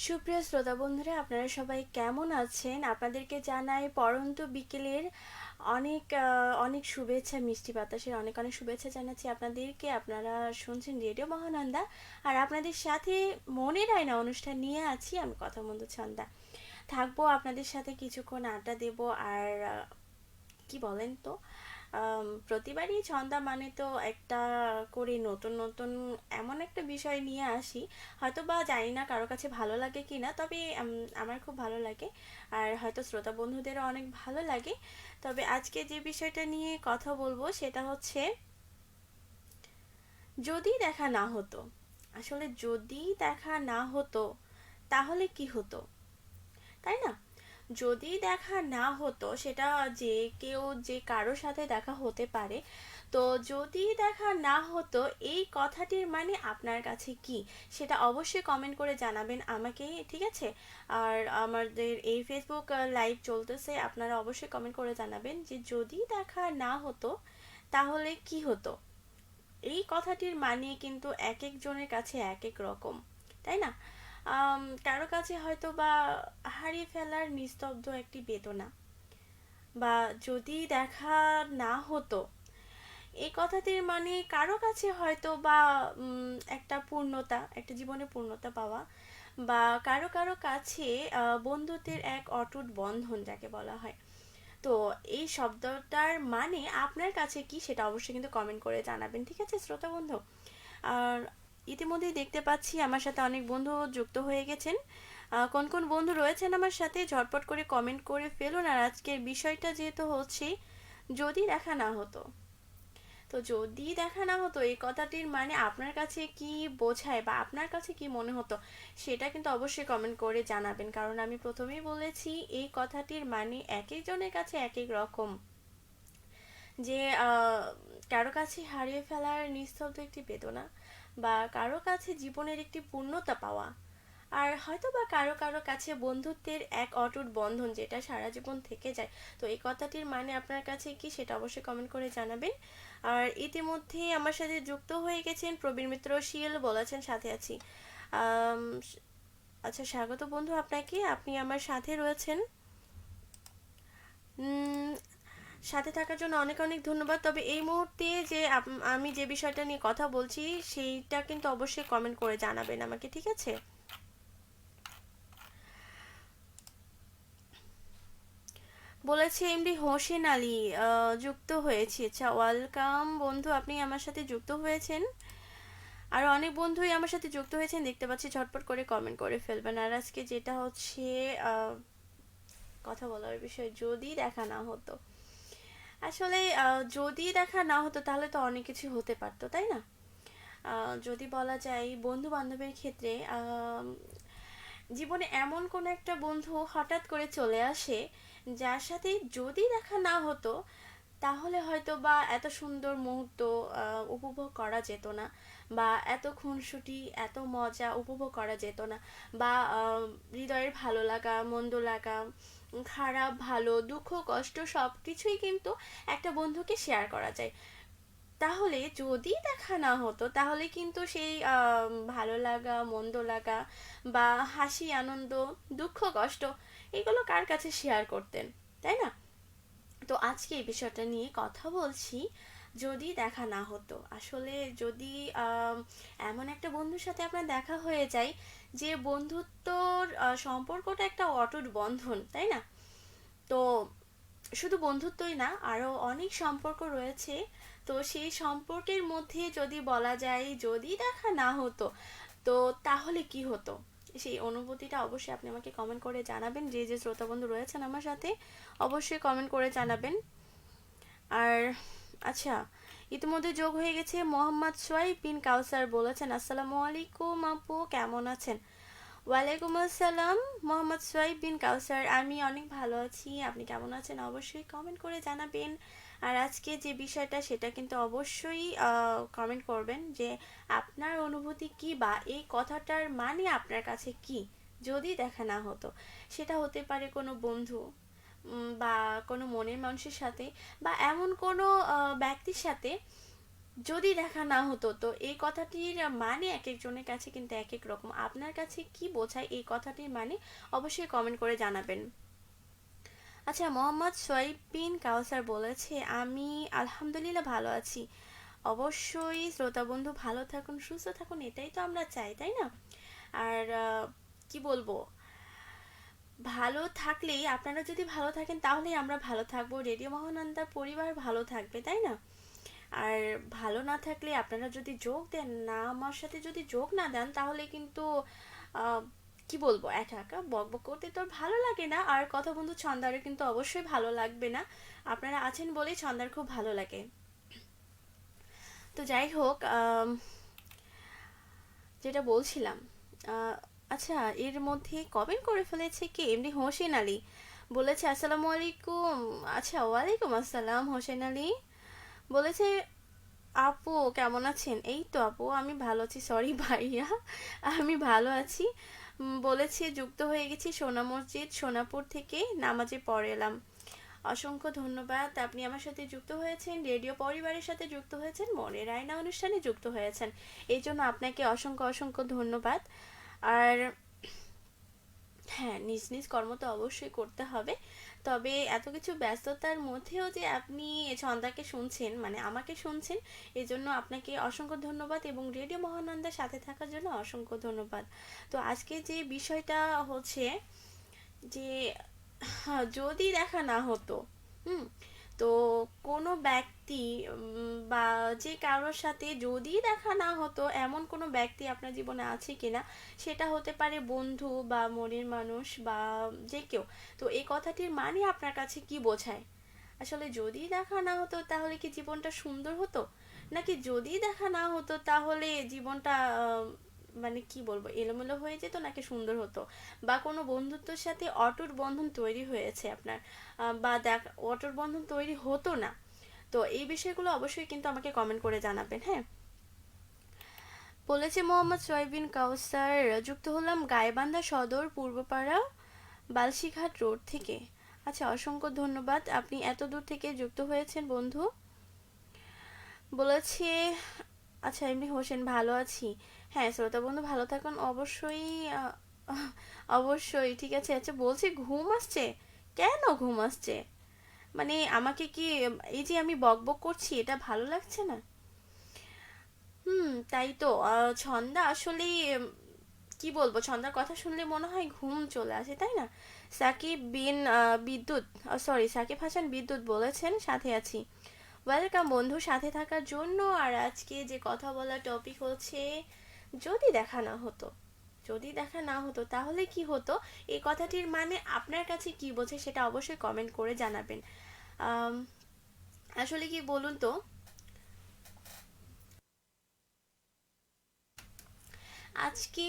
সুপ্রিয় শ্রোতা বন্ধুরা, আপনারা সবাই কেমন আছেন? আপনাদেরকে জানাই পড়ন্ত বিকেলের অনেক অনেক শুভেচ্ছা, মিষ্টি বাতাসের অনেক অনেক শুভেচ্ছা জানাচ্ছি আপনাদেরকে। আপনারা শুনছেন রেডিও মহানন্দা, আর আপনাদের সাথে মনের আয়না অনুষ্ঠান নিয়ে আছি আমি, কথা বন্ধু ছন্দা। থাকবো আপনাদের সাথে কিছুক্ষণ, আড্ডা দেব। আর কি বলেন তো, প্রতিবারই ছন্দা মানে তো একটা করে নতুন নতুন এমন একটা বিষয় নিয়ে আসি। হয়তো বা জানি না কারো কাছে ভালো লাগে কি না, তবে আমার খুব ভালো লাগে, আর হয়তো শ্রোতা বন্ধুদেরও অনেক ভালো লাগে। তবে আজকে যে বিষয়টা নিয়ে কথা বলবো সেটা হচ্ছে, যদি দেখা না হতো। আসলে যদি দেখা না হতো তাহলে কি হতো, তাই না? যদি দেখা না হতো সেটা যে কেউ যে কারোর সাথে দেখা হতে পারে। তো যদি দেখা না হতো এই কথাটির মানে আপনার কাছে কি, সেটা অবশ্যই কমেন্ট করে জানাবেন আমাকে, ঠিক আছে? আর আমাদের এই ফেসবুক লাইভ চলতেছে, আপনারা অবশ্যই কমেন্ট করে জানাবেন যে যদি দেখা না হতো তাহলে কি হতো। এই কথাটির মানে কিন্তু এক একজনের কাছে এক এক রকম, তাই না? কারো কাছে হয়তো বা হারিয়ে ফেলার নিস্তব্ধ একটি বেদনা, বা যদি দেখা না হতো এই কথাটির মানে কারো কাছে হয়তো বা একটা পূর্ণতা, একটা জীবনে পূর্ণতা পাওয়া, বা কারো কারো কাছে বন্ধুত্বের এক অটুট বন্ধন যাকে বলা হয়। তো এই শব্দটার মানে আপনার কাছে কি, সেটা অবশ্যই কিন্তু কমেন্ট করে জানাবেন, ঠিক আছে শ্রোতা বন্ধু? আর ইতিমধ্যেই দেখতে পাচ্ছি আমার সাথে অনেক বন্ধু যুক্ত হয়ে গেছেন। কোন কোন বন্ধু রয়েছেন আমার সাথে ঝটপট করে কমেন্ট করে ফেলুন। আর আজকের বিষয়টা যেহেতু হচ্ছে যদি দেখা না হতো, তো যদি দেখা না হতো এই কথাটির মানে আপনার কাছে কি বোঝায়, বা আপনার কাছে কি মনে হতো, সেটা কিন্তু অবশ্যই কমেন্ট করে জানাবেন। কারণ আমি প্রথমেই বলেছি এই কথাটির মানে এক একজনের কাছে এক এক রকম। যে কারো কাছে হারিয়ে ফেলার নিস্তব্ধ একটি বেদনা, বা কারো কাছে জীবনের একটি পূর্ণতা পাওয়া, আর হয়তো বা কারো কারো কাছে বন্ধুত্বের এক অটুট বন্ধন যেটা সারা জীবন থেকে যায়। তো এই কথাটির মানে আপনার কাছে কি, সেটা অবশ্যই কমেন্ট করে জানাবেন। আর ইতিমধ্যে আমার সাথে যুক্ত হয়ে গেছেন প্রবীর মিত্র শীল, বলেছেন সাথে আছি। আম, আচ্ছা, স্বাগত বন্ধু আপনাকে, আপনি আমার সাথে রয়েছেন। উম, সাথে থাকার জন্য অনেক অনেক ধন্যবাদ। তবে এই মুহূর্তে যে আমি যে বিষয়টা নিয়ে কথা বলছি সেইটা কিন্তু অবশ্যই কমেন্ট করে জানাবেন আমাকে, ঠিক আছে? বলেছে এমডি হোসেন আলী, যুক্ত হয়েছি। আচ্ছা, ওয়েলকাম বন্ধু, আপনি আমার সাথে যুক্ত হয়েছেন। আর অনেক বন্ধুই আমার সাথে যুক্ত হয়েছেন দেখতে পাচ্ছি, ঝটপট করে কমেন্ট করে ফেলবেন। আর আজকে যেটা হচ্ছে আহ, কথা বলার বিষয়, যদি দেখা না হতো। আসলে যদি দেখা না হতো তাহলে তো অনেক কিছু হতে পারতো, তাই না? যদি বলা যায় বন্ধু বান্ধবের ক্ষেত্রে, জীবনে এমন কোন একটা বন্ধু হঠাৎ করে চলে আসে যার সাথে যদি দেখা না হতো তাহলে হয়তো বা এত সুন্দর মুহূর্ত উপভোগ করা যেত না, বা এত খুনসুটি এত মজা উপভোগ করা যেত না, বা হৃদয়ের ভালো লাগা মন্দ লাগা, খারাপ ভালো দুঃখ কষ্ট সব কিছুই কিন্তু একটা বন্ধুকে শেয়ার করা যায়। তাহলে যদি দেখা না হতো তাহলে কিন্তু সেই ভালো লাগা মন্দ লাগা, বা হাসি আনন্দ দুঃখ কষ্ট, এগুলো কার কাছে শেয়ার করতেন, তাই না? তো আজকে এই বিষয়টা নিয়ে কথা বলছি, যদি দেখা না হতো। আসলে যদি আম, এমন একটা বন্ধুর সাথে আপনার দেখা হয়ে যায় যে বন্ধুত্বর সম্পর্কটা একটা অটুট বন্ধন, তাই না? তো শুধু বন্ধুত্বই না, আরও অনেক সম্পর্ক রয়েছে। তো সেই সম্পর্কের মধ্যে যদি বলা যায় যদি দেখা না হতো, তো তাহলে কি হতো, সেই অনুভূতিটা অবশ্যই আপনি আমাকে কমেন্ট করে জানাবেন। যে যে শ্রোতা বন্ধু রয়েছেন আমার সাথে অবশ্যই কমেন্ট করে জানাবেন। আর আচ্ছা, ইতিমধ্যে যোগ হয়ে গেছে মোহাম্মদ সোয়াইব বিন কাউসার, বলেছেন আসসালামু আলাইকুম আপু, কেমন আছেন? ওয়ালাইকুম আসসালাম মোহাম্মদ সোয়াইব বিন কাউসার, আমি অনেক ভালো আছি, আপনি কেমন আছেন অবশ্যই কমেন্ট করে জানাবেন। আর আজকে যে বিষয়টা সেটা কিন্তু অবশ্যই কমেন্ট করবেন যে আপনার অনুভূতি কি, বা এই কথাটার মানে আপনার কাছে কি যদি দেখা না হতো। সেটা হতে পারে কোনো বন্ধু, বা কোনো মনের মানুষের সাথে, বা এমন কোনো ব্যক্তির সাথে যদি দেখা না হতো, তো এই কথাটির মানে এক একজনের কাছে কিন্তু এক এক রকম। আপনার কাছে কি বোঝায় এই কথাটির মানে, অবশ্যই কমেন্ট করে জানাবেন। আচ্ছা, মোহাম্মদ সোয়াইব বিন কাউসার বলেছে, আমি আলহামদুলিল্লাহ ভালো আছি। অবশ্যই শ্রোতা বন্ধু ভালো থাকুন, সুস্থ থাকুন, এটাই তো আমরা চাই, তাই না? আর কি বলবো, ভালো থাকলেই, আপনারা যদি ভালো থাকেন তাহলেই আমরা ভালো থাকবো, রেডিও মহানন্দা পরিবার ভালো থাকবে, তাই না? আর ভালো না থাকলে, আপনারা যদি যোগ দেন না, আমার সাথে যদি যোগ না দেন, তাহলে কিন্তু আহ, কি বলবো, একা একা বক বক করতে তো আর ভালো লাগে না। আর কথা বন্ধু ছন্দারে কিন্তু অবশ্যই ভালো লাগবে না। আপনারা আছেন বলেই ছন্দার খুব ভালো লাগে। তো যাই হোক, যেটা বলছিলাম, আহ, আচ্ছা, এর মধ্যে কমেন্ট করে ফেলেছে কি এমনি হোসেন আলী, বলেছে আসসালামু আলাইকুম। আচ্ছা, ওয়ালাইকুম আসসালাম হোসেন আলী। বলেছে, আপু কেমন আছেন? এই তো আপু আমি ভালো আছি, সরি ভাইয়া, আমি ভালো আছি। বলেছে যুক্ত হয়ে গেছি সোনা মসজিদ সোনাপুর থেকে, নামাজে পড়ে এলাম। অসংখ্য ধন্যবাদ, আপনি আমার সাথে যুক্ত হয়েছেন, রেডিও পরিবারের সাথে যুক্ত হয়েছেন, মনের আয়না অনুষ্ঠানে যুক্ত হয়েছেন, এই জন্য আপনাকে অসংখ্য অসংখ্য ধন্যবাদ। আর হ্যাঁ, নিজ নিজ কর্ম তো অবশ্যই করতে হবে, তবে এত কিছু ব্যস্ততার মধ্যেও যে আপনি ছন্দাকে শুনছেন, মানে আমাকে শুনছেন, এজন্য আপনাকে অসংখ্য ধন্যবাদ, এবং রেডিও মহানন্দার সাথে থাকার জন্য অসংখ্য ধন্যবাদ। তো আজকে যে বিষয়টা হচ্ছে যে, হ্যাঁ, যদি দেখা না হতো, হুম, তো কোনো ব্যক্তি বা যে কারোর সাথে যদি দেখা না হতো, এমন কোনো ব্যক্তি আপনার জীবনে আছে কিনা, সেটা হতে পারে বন্ধু বা মনের মানুষ বা যে কেউ। তো এই কথাটির মানে আপনার কাছে কি বোঝায়? আসলে যদি দেখা না হতো তাহলে কি জীবনটা সুন্দর হতো, নাকি যদি দেখা না হতো তাহলে জীবনটা মানে কি বলবো, এলোমেলো হয়ে যেত, নাকি সুন্দর হতো, বা কোনো বন্ধুত্বের সাথে অটুট বন্ধন তৈরি হয়েছে আপনার, বা দেখ অটুট বন্ধন তৈরি হতো না। তো এই বিষয়গুলো অবশ্যই কিন্তু আমাকে কমেন্ট করে জানাবেন, হ্যাঁ। বলেছে মোহাম্মদ সোয়াইবিন কাউসার, যুক্ত হলাম গাইবান্ধা সদর পূর্বপাড়া বালশিঘাট রোড থেকে। আচ্ছা, অসংখ্য ধন্যবাদ, আপনি এত দূর থেকে যুক্ত হয়েছেন বন্ধু। বলেছে, আচ্ছা এমনি হোসেন ভালো আছি। হ্যাঁ শ্রোতা বন্ধু ভালো থাকুন, অবশ্যই অবশ্যই ঠিক আছে। আচ্ছা, বলছি ঘুম আসছে, কেন ঘুম আসছে? মানে আমাকে কি এই যে আমি বক বক করছি এটা ভালো লাগছে না? তাই তো। ছন্দা আসলে কি বলবো, ছন্দার কথা শুনলে মনে হয় ঘুম চলে আসে, তাই না? সাকিব বিন বিদ্যুৎ, সরি সাকিব হাসান বিদ্যুৎ বলেছেন সাথে আছি। ওয়েলকাম বন্ধু সাথে থাকার জন্য। আর আজকে যে কথা বলার টপিক হচ্ছে, যদি দেখা না হতো, যদি দেখা না হতো তাহলে কি হতো, এই কথাটির মানে আপনার কাছে কি বোঝে সেটা অবশ্যই কমেন্ট করে জানাবেন। আম, আসলে কি বলুন তো, আজকে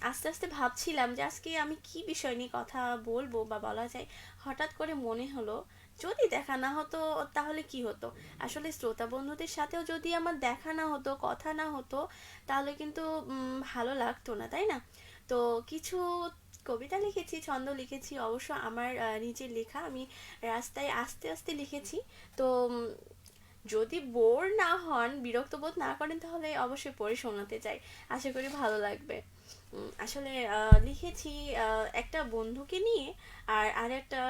আস্তে আস্তে ভাবছিলাম যে আজকে আমি কি বিষয় নিয়ে কথা বলবো বা বলা যায়, হঠাৎ করে মনে হলো যদি দেখা না হতো তাহলে কি হতো। আসলে শ্রোতা বন্ধুদের সাথেও যদি আমার দেখা না হতো, কথা না হতো, তাহলে কিন্তু ভালো লাগতো না, তাই না? তো কিছু কবিতা লিখেছি, ছন্দ লিখেছি, অবশ্য আমার নিজের লেখা, আমি রাস্তায় আস্তে আস্তে লিখেছি। তো যদি বোর না হন, বিরক্ত বোধ না করেন, তাহলে অবশ্যই পড়ে শোনাতে চাই, আশা করি ভালো লাগবে। আসলে লিখেছি একটা বন্ধুকে নিয়ে, আর আরেকটা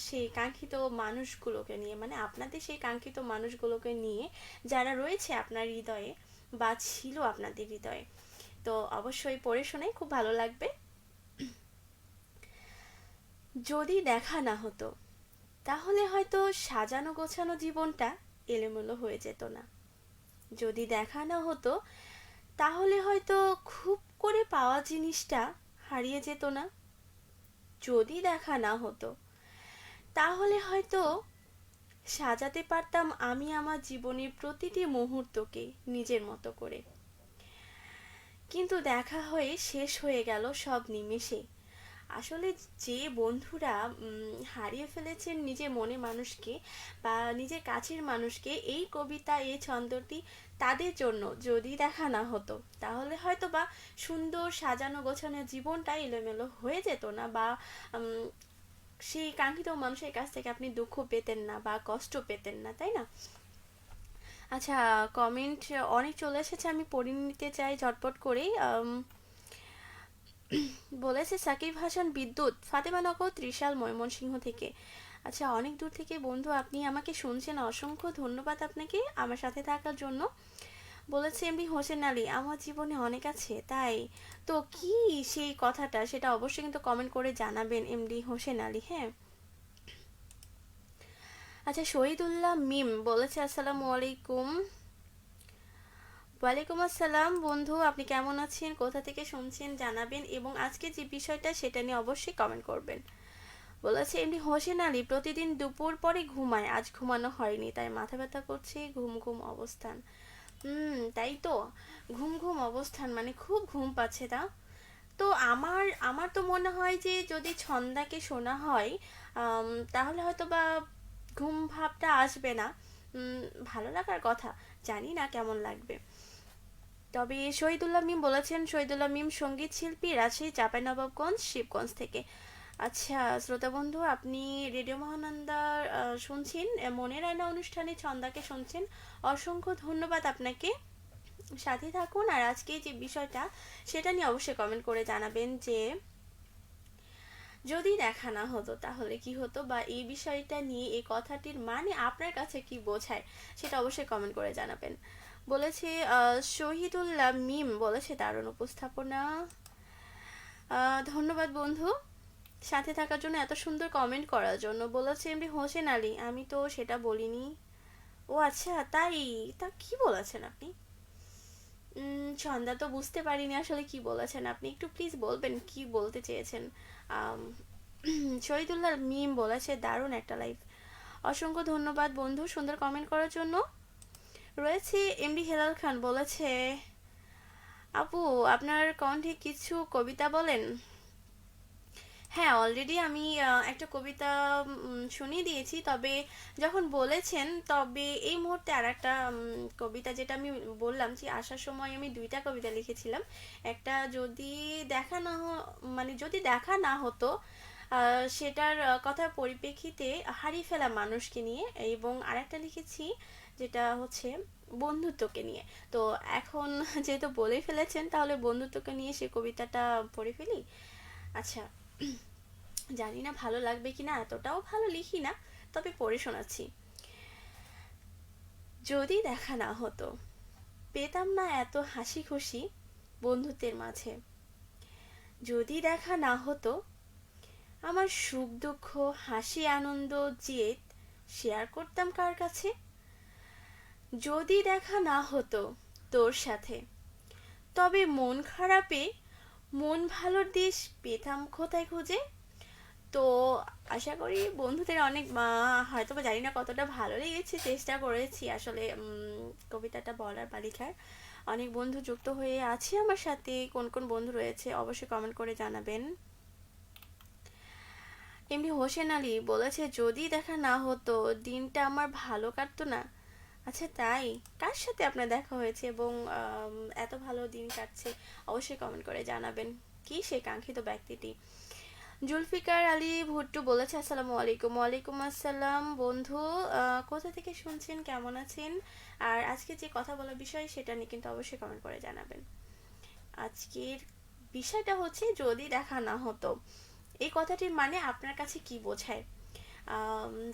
সেই কাঙ্ক্ষিত মানুষগুলোকে নিয়ে, মানে আপনাদের সেই কাঙ্ক্ষিত মানুষগুলোকে নিয়ে, যারা রয়েছে আপনার হৃদয়ে বা ছিল আপনাদের হৃদয়ে। তো অবশ্যই পড়ে শোনাই, খুব ভালো লাগবে। যদি দেখা না হতো, তাহলে হয়তো সাজানো গোছানো জীবনটা এলোমেলো হয়ে যেত না। যদি দেখা না হতো, তাহলে হয়তো খুব করে পাওয়া জিনিসটা হারিয়ে যেত না। যদি দেখা না হতো, তাহলে হয়তো সাজাতে পারতাম আমি আমার জীবনের প্রতিটি মুহূর্তকে নিজের মতো করে। কিন্তু দেখা হয়ে শেষ হয়ে গেল সব নিমেষে। আসলে যে বন্ধুরা হারিয়ে ফেলেছেন নিজের মনে মানুষকে বা নিজের কাছের মানুষকে, এই কবিতা এই ছন্দটি তাদের জন্য। যদি দেখা না হতো, তাহলে হয়তো বা সুন্দর সাজানো গোছানো জীবনটা এলোমেলো হয়ে যেত না, বা উম, সেই কাঙ্ক্ষিত মানুষের কাছ থেকে আপনি দুঃখ পেতেন না বা কষ্ট পেতেন না, তাই না? আচ্ছা, কমেন্ট অনেক চলে এসেছে, আমি পড়ে নিতে চাই ঝটপট করেই। বলেছে সাকিব হাসান বিদ্যুৎ, ফাতেমা নগর, ত্রিশাল, ময়মনসিংহ থেকে। আচ্ছা, অনেক দূর থেকে বন্ধু আপনি আমাকে শুনছেন, অসংখ্য ধন্যবাদ আপনাকে আমার সাথে থাকার জন্য। বলেছে এমডি হোসেন আলী, আমার জীবনে অনেক আছে তাই। তো কি সেই কথাটা, সেটা অবশ্যই কিন্তু কমেন্ট করে জানাবেন এমডি হোসেন আলী, হ্যাঁ। আচ্ছা, শহীদুল্লাহ মিম বলেছে আসসালামু আলাইকুম। ওয়ালাইকুম আসসালাম বন্ধু, আপনি কেমন আছেন, কোথা থেকে শুনছেন জানাবেন, এবং আজকে যে বিষয়টা সেটা নিয়ে অবশ্যই কমেন্ট করবেন। বলেছে এমনি হোসেন আলী, প্রতিদিন দুপুর পরে ঘুমায়, আজ ঘুমানো হয়নি তাই মাথা ব্যথা করছে, ঘুম ঘুম অবস্থান। তাই তো, ঘুম ঘুম অবস্থান মানে খুব ঘুম পাচ্ছে তা। তো আমার আমার তো মনে হয় যে যদি ছন্দাকে শোনা হয়, আম, তাহলে হয়তো বা ঘুম ভাবটা আসবে না। উম, ভালো লাগার কথা, জানি না কেমন লাগবে। তবে শহীদুল্লাহ মিম বলেছেন, শহীদুল্লাহ মিম সঙ্গীত শিল্পী, রাজশাহী চাঁপাইনবাবগঞ্জ শিবগঞ্জ থেকে। আচ্ছা শ্রোতা বন্ধু, আপনি রেডিও মহানন্দার শুনছেন, মনের আয়না অনুষ্ঠানে ছন্দাকে শুনছেন। অসংখ্য ধন্যবাদ আপনাকে, সাথে থাকুন। আর আজকে যে বিষয়টা সেটা নিয়ে অবশ্যই কমেন্ট করে জানাবেন যে যদি দেখা না হতো তাহলে কি হতো, বা এই বিষয়টা নিয়ে এই কথাটির মানে আপনার কাছে কি বোঝায় সেটা অবশ্যই কমেন্ট করে জানাবেন। বলেছে শহীদুল্লাহ মিম বলেছে দারুণ উপস্থাপনা। ধন্যবাদ বন্ধু, সাথে থাকার জন্য, এত সুন্দর কমেন্ট করার জন্য। বলেছে এমনি হোসেন আলী, আমি তো সেটা বলিনি। ও আচ্ছা তাই, তা কি বলেছেন আপনি? সন্ধ্যা তো বুঝতে পারিনি আসলে কি বলেছেন আপনি, একটু প্লিজ বলবেন কি বলতে চেয়েছেন। আম, শহীদুল্লাহ মিম বলেছে দারুণ একটা লাইফ। অসংখ্য ধন্যবাদ বন্ধু সুন্দর কমেন্ট করার জন্য। রয়েছে এমডি হেলাল খান বলেছে, আপু আপনার কণ্ঠে কিছু কবিতা বলেন। হ্যাঁ, অলরেডি আমি একটা কবিতা শুনিয়ে দিয়েছি, তবে যখন বলেছেন তবে এই মুহূর্তে আর একটা কবিতা, যেটা আমি বললাম যে আসার সময় আমি দুইটা কবিতা লিখেছিলাম। একটা যদি দেখা না মানে যদি দেখা না হতো, সেটার কথার পরিপ্রেক্ষিতে হারিয়ে ফেলা মানুষকে নিয়ে, এবং আরেকটা লিখেছি যেটা হচ্ছে বন্ধুত্বকে নিয়ে। তো এখন যেহেতু বলেই ফেলেছেন, তাহলে বন্ধুত্বকে নিয়ে সে কবিতাটা পড়ে ফেলি। আচ্ছা, জানি না ভালো লাগবে কিনা, এতটাও ভালো লিখি না, তবে পড়ে শোনাচ্ছি। যদি দেখা না হতো, পেতাম না এত হাসি খুশি বন্ধুত্বের মাঝে। যদি দেখা না হতো, আমার সুখ দুঃখ, হাসি আনন্দ, জেদ শেয়ার করতাম কার কাছে। যদি দেখা না হতো তোর সাথে, তবে মন খারাপে মন ভালোর দেশ পেতাম কোথায় খুঁজে। তো আশা করি বন্ধুদের অনেক হয়তো বা জানি না কতটা ভালো লেগেছে, চেষ্টা করেছি আসলে কবিতাটা বলার বা লেখার। অনেক বন্ধু যুক্ত হয়ে আছে আমার সাথে, কোন কোন বন্ধু রয়েছে অবশ্যই কমেন্ট করে জানাবেন। এমনি হোসেন আলী বলেছে যদি দেখা না হতো দিনটা আমার ভালো কাটতো না। আচ্ছা তাই, কার সাথে আপনার দেখা হয়েছে এবং এত ভালো দিন কাটছে অবশ্যই কমেন্ট করে জানাবেন, কি সেই কাঙ্ক্ষিত ব্যক্তিটি। জুলফিকার আলী ভুট্টু বলেছে আসসালামু আলাইকুম। ওয়ালাইকুম আসসালাম বন্ধু, কোথা থেকে শুনছেন, কেমন আছেন, আর আজকে যে কথা বলার বিষয় সেটা নিয়ে কিন্তু অবশ্যই কমেন্ট করে জানাবেন। আজকের বিষয়টা হচ্ছে যদি দেখা না হতো, এই কথাটির মানে আপনার কাছে কি বোঝায়।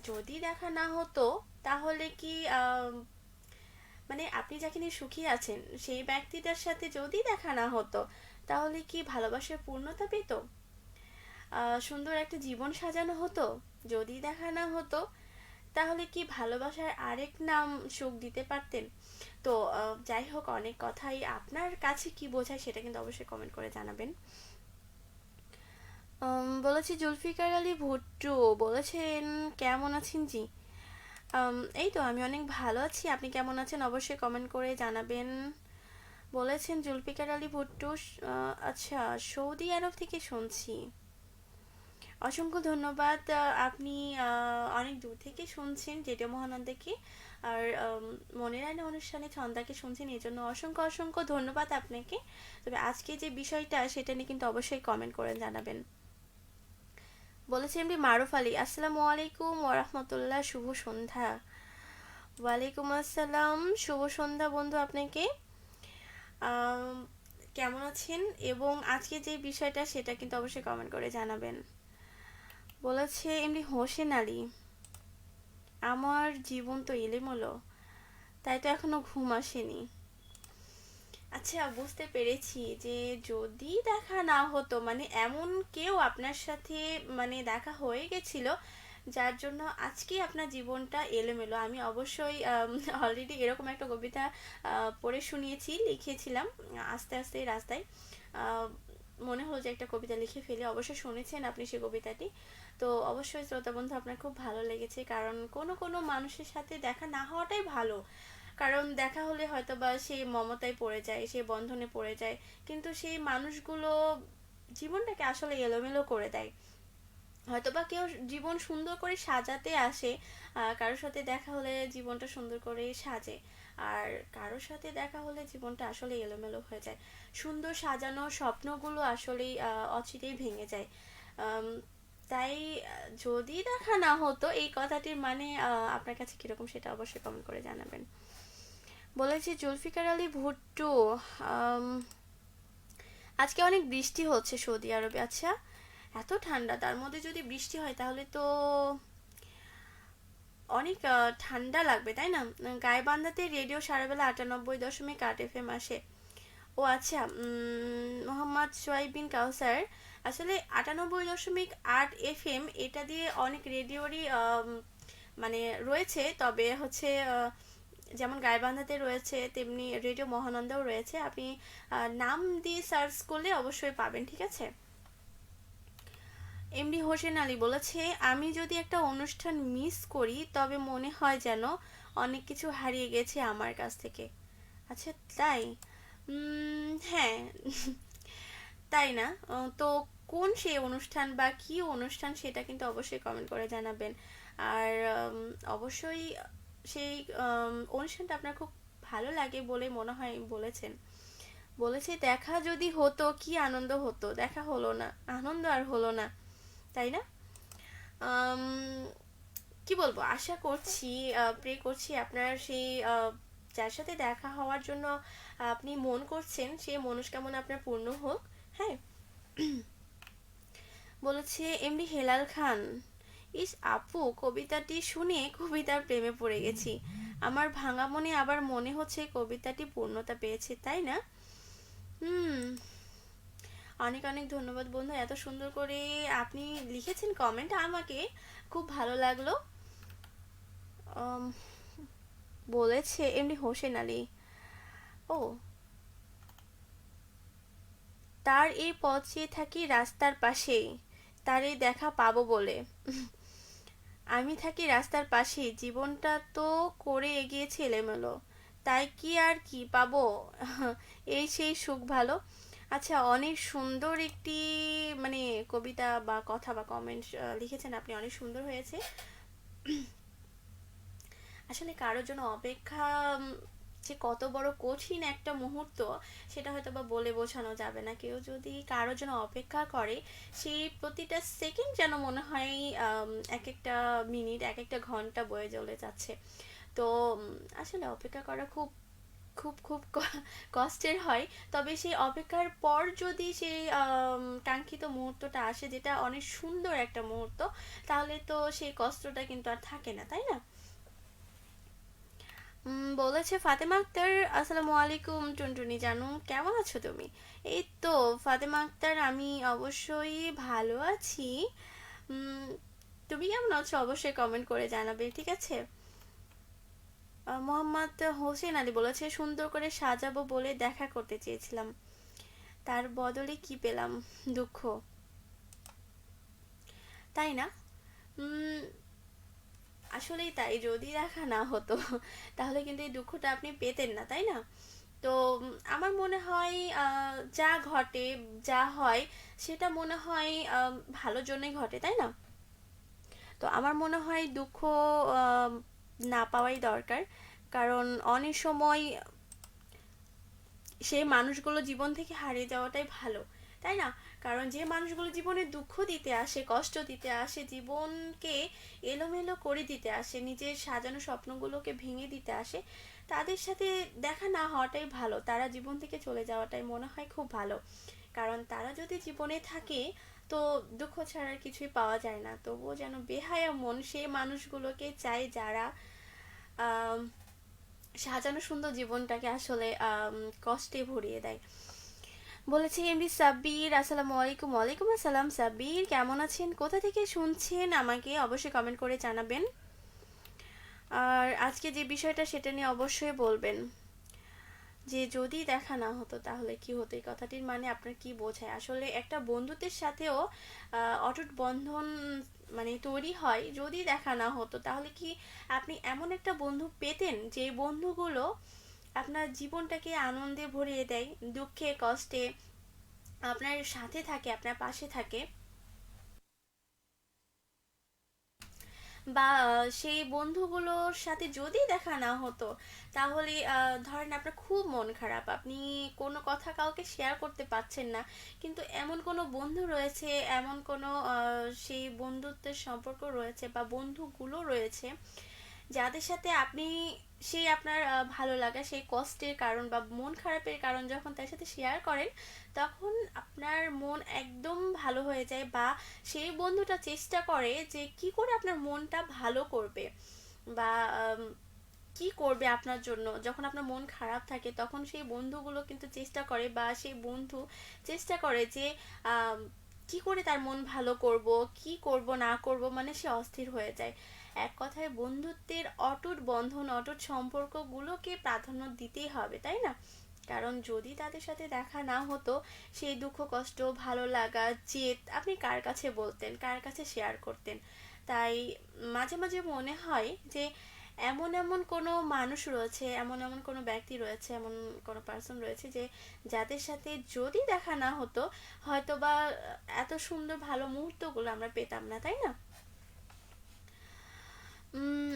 যদি দেখা না হতো তাহলে কি মানে আপনি যাকে নিয়ে সুখী আছেন সেই ব্যক্তিটার সাথে যদি দেখা না হতো, তাহলে কি ভালোবাসার পূর্ণতা পেত, সুন্দর একটা জীবন সাজানো হতো। যদি দেখা না হতো তাহলে কি ভালোবাসার আরেক নাম সুখ দিতে পারতেন। তো যাই হোক, অনেক কথাই, আপনার কাছে কি বোঝায় সেটা কিন্তু অবশ্যই কমেন্ট করে জানাবেন। বলেছি জুলফিকার আলী ভুট্টু বলেছেন কেমন আছেন জি। এই তো আমি অনেক ভালো আছি, আপনি কেমন আছেন অবশ্যই কমেন্ট করে জানাবেন। বলেছেন জুলফিকার আলী ভুট্টু, আচ্ছা সৌদি আরব থেকে শুনছি। অসংখ্য ধন্যবাদ, আপনি অনেক দূর থেকে শুনছেন রেডিও মহানন্দাকে, আর মনের আয়না অনুষ্ঠানে ছন্দাকে শুনছেন, এই জন্য অসংখ্য অসংখ্য ধন্যবাদ আপনাকে। তবে আজকে যে বিষয়টা সেটা নিয়ে কিন্তু অবশ্যই কমেন্ট করে জানাবেন। বলেছি এমনি মারুফ আলী, আসসালামু আলাইকুম ওরহমতুল্লাহ, শুভ সন্ধ্যা। ওয়ালাইকুম আসসালাম, শুভ সন্ধ্যা বন্ধু আপনাকে। আম, কেমন আছেন? এবং আজকে যে বিষয়টা সেটা কিন্তু অবশ্যই কমেন্ট করে জানাবেন। বলেছে এমনি হোসেন আলী, আমার জীবন তো এলোমেলো, তাই তো এখনো ঘুম আসেনি। আচ্ছা, বুঝতে পেরেছি যে যদি দেখা না হতো, মানে এমন কেউ আপনার সাথে মানে দেখা হয়ে গেছিল যার জন্য আজকে আপনার জীবনটা এলোমেলো। আমি অবশ্যই অলরেডি এরকম একটা কবিতা পড়ে শুনিয়েছি, লিখেছিলাম আস্তে আস্তে রাস্তায়। আহ, মনে হলো যে একটা কবিতা লিখে ফেলি। অবশ্যই শুনেছেন আপনি সেই কবিতাটি। তো অবশ্যই শ্রোতা বন্ধু আপনার খুব ভালো লেগেছে, কারণ কোনো কোনো মানুষের সাথে দেখা না হওয়াটাই ভালো। কারণ দেখা হলে হয়তো বা সে মমতায় পড়ে যায়, সে বন্ধনে পড়ে যায়, কিন্তু সেই মানুষগুলো জীবনটাকে আসলে এলোমেলো করে দেয়। হয়তোবা কেউ জীবন সুন্দর করে সাজাতে আসে, কারোর সাথে দেখা হলে জীবনটা সুন্দর করে সাজে, আর কারোর সাথে দেখা হলে জীবনটা আসলে এলোমেলো হয়ে যায়। সুন্দর সাজানো স্বপ্নগুলো আসলেই অচিরেই ভেঙে যায়। আম, তাই যদি দেখা না হতো এই কথাটির মানে আপনার কাছে কিরকম সেটা অবশ্যই কমেন্ট করে জানাবেন। বলেছি জুলফিকার আলী ভুট্টো। আম, আজকে অনেক বৃষ্টি হচ্ছে সৌদি আরবে। আচ্ছা, এত ঠান্ডা, তার মধ্যে যদি বৃষ্টি হয় তাহলে তো অনেক ঠান্ডা লাগবে, তাই না? গাইবান্ধাতে রেডিও সারাবেলা 98.8 FM আসে। ও আচ্ছা, মোহাম্মদ সোহাইব বিন কাউসার, আসলে 98.8 FM এটা দিয়ে অনেক রেডিওরই মানে রয়েছে, তবে হচ্ছে যেমন গাইবান্ধাতে রয়েছে তেমনি রেডিও মহানন্দাও রয়েছে। আপনি নাম দিয়ে সার্চ করলে অবশ্যই পাবেন, ঠিক আছে? এমডি হোসেন আলী বলেছে, আমি যদি একটা অনুষ্ঠান মিস করি তবে মনে হয় যেন অনেক কিছু হারিয়ে গেছে আমার কাছ থেকে। আচ্ছা, তাই? হ্যাঁ। তাই না? তো কোন সেই অনুষ্ঠান বা কি অনুষ্ঠান সেটা কিন্তু অবশ্যই কমেন্ট করে জানাবেন। আর অবশ্যই সেই অনুষ্ঠানটা আপনার খুব ভালো লাগে বলে মনে হয় বলেছেন। বলেছে দেখা যদি হতো কি আনন্দ হতো, দেখা হলো না, আনন্দ আর হলো না, তাই না? আম, কি বলবো, আশা করছি, প্রে করছি আপনার সেই যার সাথে দেখা হওয়ার জন্য আপনি মন করছেন সেই মনস্কামনা আপনার পূর্ণ হোক। হ্যাঁ। বলেছে এমডি হেলাল খান, ইস আপু, কবিতাটি শুনে কবিতার প্রেমে পড়ে গেছি। আমার ভাঙা মনে আবার মনে হচ্ছে কবিতাটি পূর্ণতা পেয়েছে, তাই না? হুম। অনেক অনেক ধন্যবাদ বন্ধু, এত সুন্দর করে আপনি লিখেছেন কমেন্ট, আমাকে খুব ভালো লাগলো। আম, বলেছে এমনি হোসেন আলী, ও, তার এই পথ চেয়ে থাকি রাস্তার পাশেই, তার এই দেখা পাবো বলে। আমি থাকি রাস্তার পাশেই, জীবনটা তো করে এগিয়েছে এলোমেলো, তাই কি আর কি পাবো। এই সেই সুখ ভালো। আচ্ছা, অনেক সুন্দর একটি মানে কবিতা বা কথা বা কমেন্ট লিখেছেন আপনি, অনেক সুন্দর হয়েছে। আসলে কারোর জন্য অপেক্ষা যে কত বড় কঠিন একটা মুহূর্ত সেটা হয়তো বা বলে বোঝানো যাবে না। কেউ যদি কারোর জন্য অপেক্ষা করে, সেই প্রতিটা সেকেন্ড যেন মনে হয় এক একটা মিনিট, এক একটা ঘন্টা বয়ে চলে যাচ্ছে। তো আসলে অপেক্ষা করা খুব খুব খুব কষ্টের হয়। তবে সেই অপেক্ষার পর যদি সেই কাঙ্ক্ষিত মুহূর্তটা আসে, যেটা অনেক সুন্দর একটা মুহূর্ত, তাহলে তো সেই কষ্টটা কিন্তু আর থাকে না, তাই না? বলেছে ফাতেমা আক্তার, আসসালামু আলাইকুম টুনটুনি জানু, কেমন আছো তুমি? এই তো ফাতেমা আক্তার, আমি অবশ্যই ভালো আছি। উম, তুমি কেমন আছো অবশ্যই কমেন্ট করে জানাবে, ঠিক আছে? মোহাম্মদ হোসেন আলী বলেছে, সুন্দর করে সাজাবো বলে দেখা করতে চেয়েছিলাম, তার বদলে কি পেলাম, দুঃখ। তাই না? উম, আসলেই তাই, যদি দেখা না হতো তাহলে কিন্তু এই দুঃখটা আপনি পেতেন না, তাই না? তো আমার মনে হয় যা ঘটে, যা হয়, সেটা মনে হয় ভালোর জন্যই ঘটে, তাই না? তো আমার মনে হয় দুঃখ আম, না পাওয়াই দরকার। কারণ অনেক সময় সেই মানুষগুলো জীবন থেকে হারিয়ে যাওয়াটাই ভালো, তাই না? কারণ যে মানুষগুলো জীবনে দুঃখ দিতে আসে, কষ্ট দিতে আসে, জীবনকে এলোমেলো করে দিতে আসে, নিজের সাজানো স্বপ্নগুলোকে ভেঙে দিতে আসে, তাদের সাথে দেখা না হওয়াটাই ভালো, তারা জীবন থেকে চলে যাওয়াটাই মনে হয় খুব ভালো। কারণ তারা যদি জীবনে থাকে তো দুঃখ ছাড়া আর কিছুই পাওয়া যায় না। তবুও যেন বেহায়া মন সেই মানুষগুলোকে চাই যারা আম, সাজানো সুন্দর জীবনটাকে আসলে কষ্টে ভরিয়ে দেয়। বলেছি এমডি সাব্বির, আসসালামু আলাইকুম। ওয়ালাইকুম আসসালাম সাব্বির, কেমন আছেন, কোথা থেকে শুনছেন আমাকে অবশ্যই কমেন্ট করে জানাবেন। আর আজকে যে বিষয়টা সেটা নিয়ে অবশ্যই বলবেন যে যদি দেখা না হতো তাহলে কি হতো, এই কথাটির মানে আপনার কি বোঝায়। আসলে একটা বন্ধুত্বের সাথেও অটুট বন্ধন মানে তৈরি হয় যদি দেখা না হতো। তাহলে কি আপনি এমন একটা বন্ধু পেতেন যে বন্ধুগুলো আপনার জীবনটাকে আনন্দে ভরিয়ে দেয়, দুঃখে কষ্টে আপনার সাথে থাকে, আপনার পাশে থাকে। বা সেই বন্ধুগুলোর সাথে যদি দেখা না হতো তাহলে ধরেন আপনার খুব মন খারাপ, আপনি কোনো কথা কাউকে শেয়ার করতে পারছেন না, কিন্তু এমন কোনো বন্ধু রয়েছে, এমন কোনো সেই বন্ধুত্বের সম্পর্ক রয়েছে বা বন্ধুগুলো রয়েছে যাদের সাথে আপনি সেই আপনার ভালো লাগা, সেই কষ্টের কারণ বা মন খারাপের কারণ যখন তার সাথে শেয়ার করেন, তখন আপনার মন একদম ভালো হয়ে যায়। বা সেই বন্ধুটা চেষ্টা করে যে কি করে আপনার মনটা ভালো করবে বা কি করবে আপনার জন্য। যখন আপনার মন খারাপ থাকে তখন সেই বন্ধুগুলো কিন্তু চেষ্টা করে বা সেই বন্ধু চেষ্টা করে যে আম, কি করে তার মন ভালো করব, কি করব না করব, মানে সে অস্থির হয়ে যায়। এক কথায় বন্ধুত্বের অটুট বন্ধন, অটুট সম্পর্কগুলোকে প্রাধান্য দিতেই হবে, তাই না? কারণ যদি তাদের সাথে দেখা না হতো, সেই দুঃখ কষ্ট ভালো লাগা জেদ আপনি কার কাছে বলতেন, কার কাছে শেয়ার করতেন? তাই মাঝে মাঝে মনে হয় যে এমন এমন কোনো মানুষ রয়েছে, এমন এমন কোনো ব্যক্তি রয়েছে, এমন কোনো পার্সন রয়েছে যে যাদের সাথে যদি দেখা না হতো হয়তো বা এত সুন্দর ভালো মুহূর্তগুলো আমরা পেতাম না, তাই না? উম,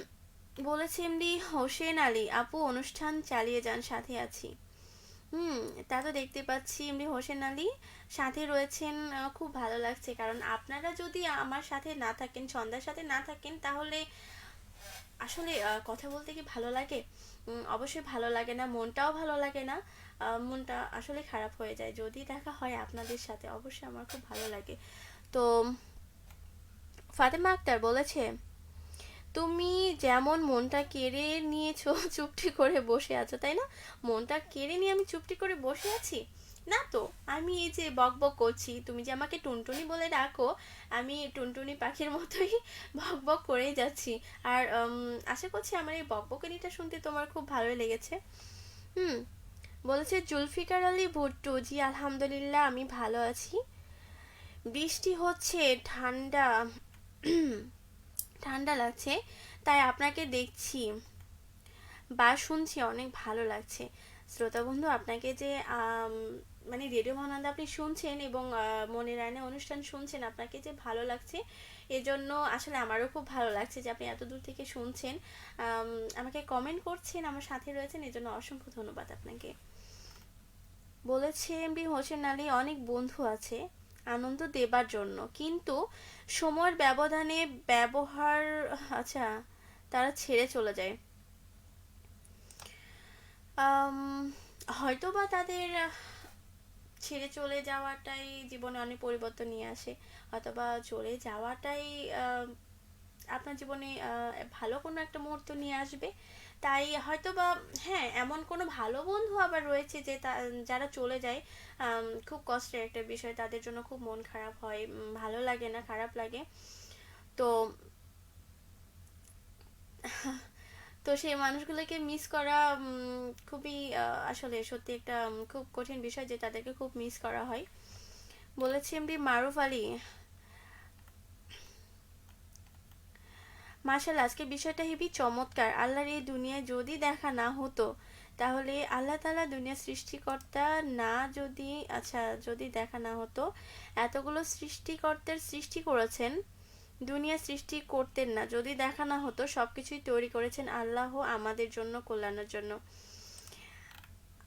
বলেছে এমডি হোসেন আলী, আপু অনুষ্ঠান চালিয়ে যান, সাথে আছি। হুম, তা তো দেখতে পাচ্ছি এমনি হোসেন আলী সাথে রয়েছেন। খুব ভালো লাগছে, কারণ আপনারা যদি আমার সাথে না থাকেন, সন্ধ্যার সাথে না থাকেন, তাহলে আসলে কথা বলতে কি ভালো লাগে? অবশ্যই ভালো লাগে না, মনটাও ভালো লাগে না। মনটা আসলে খারাপ হয়ে যায়। যদি দেখা হয় আপনাদের সাথে অবশ্যই আমার খুব ভালো লাগে। তো ফাতেমা আক্তার বলেছে, তুমি যেমন মনটা কেড়ে নিয়েছো চুপটি করে বসে আছো, তাই না? মনটা কেড়ে নিয়ে আমি চুপটি করে বসে আছি না তো। আমি এই যে বক বক করছি, তুমি যে আমাকে টুনটুনি বলে ডাকো, আমি টুনটুনি পাখির মতোই বক বক করেই যাচ্ছি। আর আশা করছি আমার এই বকবকানিটা শুনতে তোমার খুব ভালোই লেগেছে। হুম। বলেছে জুলফিকার আলী ভুট্টু, জি আলহামদুলিল্লাহ আমি ভালো আছি। বৃষ্টি হচ্ছে, ঠান্ডা ঠান্ডা লাগছে, তাই আপনাকে দেখছি বা শুনছি অনেক ভালো লাগছে। শ্রোতা বন্ধু, আপনাকে যে মানে রেডিও মহানন্দা আপনি শুনছেন এবং মনের আয়না অনুষ্ঠান শুনছেন, আপনাকে যে ভালো লাগছে এজন্য আসলে আমারও খুব ভালো লাগছে যে আপনি এত দূর থেকে শুনছেন, আমাকে কমেন্ট করছেন, আমার সাথে রয়েছেন, এজন্য অসংখ্য ধন্যবাদ আপনাকে। বলেছে এমডি হোসেন আলী, অনেক বন্ধু আছে আনন্দ দেবার জন্য, কিন্তু সময়ের ব্যবধানে ব্যবহার, আচ্ছা, তারা ছেড়ে চলে যায়। আম, হয়তো বা তাদের ছেড়ে চলে যাওয়াটাই জীবনে অনেক পরিবর্তন নিয়ে আসে, হয়তো বা চলে যাওয়াটাই আহ, আপনার জীবনে ভালো কোনো একটা মুহূর্ত নিয়ে আসবে। তাই হয়তো বা, হ্যাঁ, এমন কোনো ভালো বন্ধু আবার রয়েছে যে যারা চলে যায়, খুব কষ্টের একটা বিষয়, তাদের জন্য খুব মন খারাপ হয়, ভালো লাগে না, খারাপ লাগে। তো তো সেই মানুষগুলোকে মিস করা খুবই আসলে সত্যি একটা খুব কঠিন বিষয় যে তাদেরকে খুব মিস করা হয়। বলেছি এমডি মারুফ আলী, মার্শাল আজকে বিষয়টা হেবি চমৎকার। আল্লাহর এই দুনিয়ায় যদি দেখা না হতো তাহলে আল্লাহ তাআলা দুনিয়া সৃষ্টিকর্তা না যদি, আচ্ছা, যদি দেখা না হতো এতগুলো সৃষ্টিকর্তার সৃষ্টি করেছেন, দুনিয়া সৃষ্টি করতেন না। যদি দেখা না হতো সবকিছুই তৈরি করেছেন আল্লাহ আমাদের জন্য, কল্যাণের জন্য।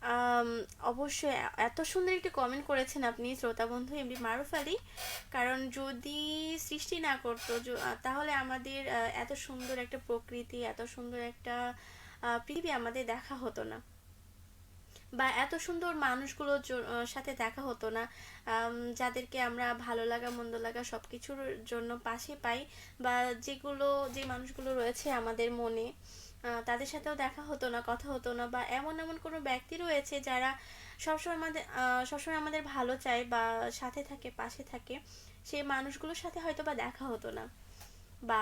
আম, অবশ্যই এত সুন্দর একটি কমেন্ট করেছেন আপনি শ্রোতা বন্ধু এমডি মারুফ আলী। কারণ যদি সৃষ্টি না করতো তাহলে আমাদের এত সুন্দর একটা প্রকৃতি, এত সুন্দর একটা পৃথিবী আমাদের দেখা হতো না, বা এত সুন্দর মানুষগুলোর সাথে দেখা হতো না। যাদেরকে আমরা ভালো লাগা মন্দ লাগা সব কিছুর জন্য পাশে পাই, বা যে মানুষগুলো রয়েছে আমাদের মনে, তাদের সাথেও দেখা হতো না, কথা হতো না, বা এমন এমন কোনো ব্যক্তি রয়েছে যারা সবসময় আমাদের ভালো চায় বা সাথে থাকে, পাশে থাকে, সেই মানুষগুলোর সাথে হয়তো বা দেখা হতো না, বা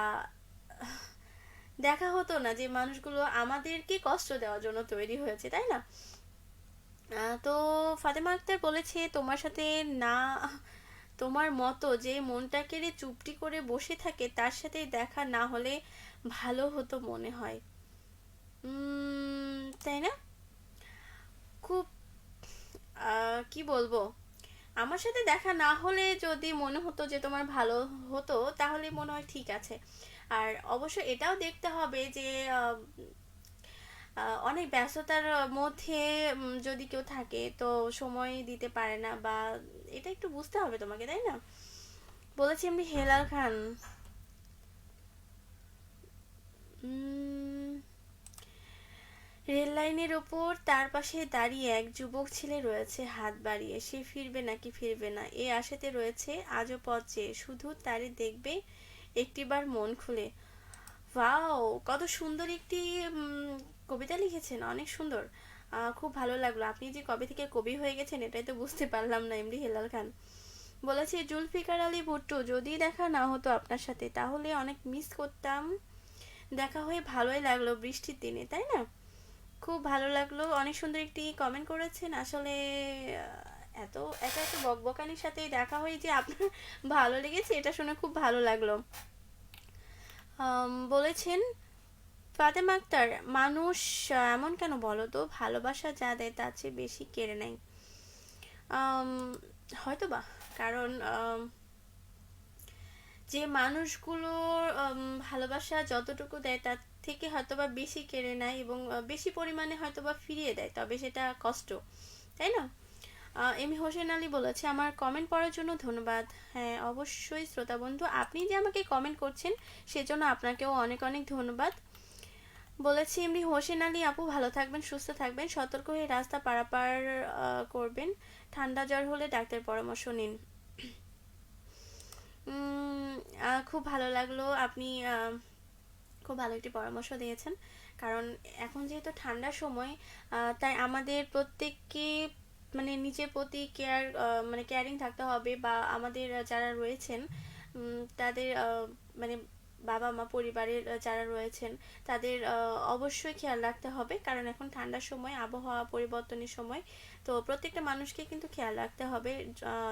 দেখা হতো না যে মানুষগুলো আমাদেরকে কষ্ট দেওয়ার জন্য তৈরি হয়েছে, তাই না? তো ফাতেমা আক্তার বলেছে তোমার সাথে না, তোমার মতো যে মনটা কেড়ে চুপটি করে বসে থাকে তার সাথে দেখা না হলে ভালো হতো মনে হয়। তাই না? খুব কি বলবো, আমার সাথে দেখা না হলে যদি মনে হতো যে তোমার ভালো হতো তাহলে মনে হয় ঠিক আছে। আর অবশ্য এটাও দেখতে হবে যে অনেক ব্যস্ততার মধ্যে যদি কেউ থাকে তো সময় দিতে পারে না, বা এটা একটু বুঝতে হবে তোমাকে, তাই না? বলেছি এমনি হেলাল খান। উম, রেল লাইনের ওপর তার পাশে দাঁড়িয়ে এক যুবক ছেলে রয়েছে হাত বাড়িয়ে, সে ফিরবে নাকি ফিরবে না এ আশাতে রয়েছে আজও পথ চেয়ে, শুধু তারে দেখবে একটিবার মন খুলে। ওয়াও, কত সুন্দর একটি কবিতা লিখেছেন, অনেক সুন্দর। খুব ভালো লাগলো। আপনি যে কবে থেকে কবি হয়ে গেছেন এটাই তো বুঝতে পারলাম না এমডি হেলাল খান। বলেছি জুলফিকার আলী ভুট্টো, যদি দেখা না হতো আপনার সাথে তাহলে অনেক মিস করতাম। দেখা হয়ে ভালোই লাগলো বৃষ্টির দিনে, তাই না? খুব ভালো লাগলো, অনেক সুন্দর একটি কমেন্ট করেছেন আসলে। এত এত এত বকবকানির সাথে দেখা হয়ে যে আপনার ভালো লেগেছে এটা শুনে খুব ভালো লাগলো। বলেছেন ফাতেমা আক্তার, মানুষ এমন কেন বলো তো, ভালোবাসা যা দেয় তার চেয়ে বেশি কেড়ে নেয়। আম, হয়তো বা, কারণ যে মানুষগুলোর ভালোবাসা যতটুকু দেয় তার থেকে হয়তোবা বেশি কেড়ে নেয়, এবং বেশি পরিমাণে হয়তোবা ফিরিয়ে দেয়, তবে সেটা কষ্ট, তাই না? এম হোসেন আলী বলেছে আমার কমেন্ট পড়ার জন্য ধন্যবাদ। হ্যাঁ অবশ্যই শ্রোতা বন্ধু, আপনি যে আমাকে কমেন্ট করছেন সেজন্য আপনাকেও অনেক অনেক ধন্যবাদ। বলেছি এমনি হোসেন আলী আপু, ভালো থাকবেন, সুস্থ থাকবেন, সতর্ক হয়ে রাস্তা পারাপার করবেন, ঠান্ডা জ্বর হলে ডাক্তার পরামর্শ নিন। খুব ভালো লাগলো, আপনি খুব ভালো একটি পরামর্শ দিয়েছেন। কারণ এখন যেহেতু ঠান্ডার সময়, তাই আমাদের প্রত্যেককে মানে নিজের প্রতি মানে কেয়ারিং থাকতে হবে, বা আমাদের যারা রয়েছেন তাদের মানে বাবা মা পরিবারের যারা রয়েছেন তাদের অবশ্যই খেয়াল রাখতে হবে, কারণ এখন ঠান্ডার সময়, আবহাওয়া পরিবর্তনের সময়, তো প্রত্যেকটা মানুষকে কিন্তু খেয়াল রাখতে হবে,